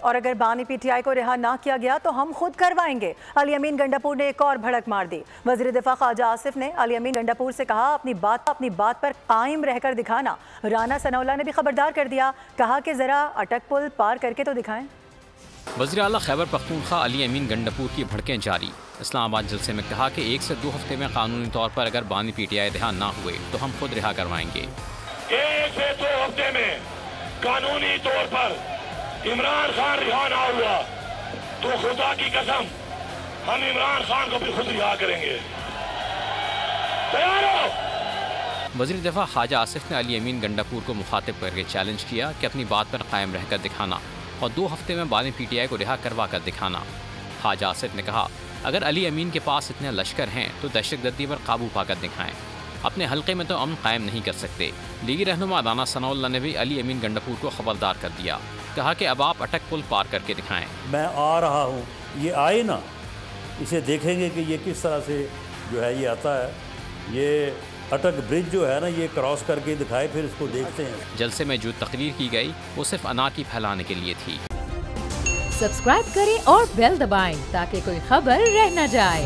और अगर बानी पीटीआई को रिहा ना किया गया तो हम खुद करवाएंगे। अली अमीन गंडापुर ने एक और भड़क मार दी। वज़ीर दिफा ख्वाजा आसिफ ने अली अमीन गंडापुर से कहा, अपनी बात पर कायम रहकर दिखाना। राना सनाउल्लाह ने भी खबरदार कर दिया, कहा कि जरा अटक पुल पार करके तो दिखाएं। वज़ीर आला खैबर पख्तूनख्वा अली अमीन गंडापुर की भड़कें जारी। इस्लामाबाद जलसे में कहा कि 1 से 2 हफ्ते में कानूनी तौर पर अगर बानी पीटीआई रिहा ना हुए तो हम खुद रिहा करवाएंगे। 1 से 2 हफ्ते में कानूनी तौर पर इमरान खान रिहा ना हुआ तो खुदा की कसम हम इमरान खान को भी खुद रिहा करेंगे। तैयार हो? वज़ीर दिफा ख्वाजा आसिफ ने अली अमीन गंडापुर को मुखातिब करके चैलेंज किया कि अपनी बात पर कायम रहकर दिखाना और 2 हफ्ते में बानी पीटीआई को रिहा करवा कर दिखाना। ख्वाजा आसिफ ने कहा, अगर अली अमीन के पास इतने लश्कर हैं तो दहशतगर्दी पर काबू पाकर दिखाएं। अपने हल्के में तो अमन कायम नहीं कर सकते। लीगी रहनुमा राना सनाउल्लाह ने भी अली अमीन गंडापुर को खबरदार कर दिया, कहा कि अब आप अटक पुल पार करके दिखाएं। मैं आ रहा हूँ, ये आए ना, इसे देखेंगे कि ये किस तरह से जो है ये आता है। ये अटक ब्रिज जो है ना, ये क्रॉस करके दिखाए, फिर इसको देखते हैं। जलसे में जो तकरीर की गई वो सिर्फ अनाकी फैलाने के लिए थी। सब्सक्राइब करें और बेल दबाएं ताकि कोई खबर रह न जाए।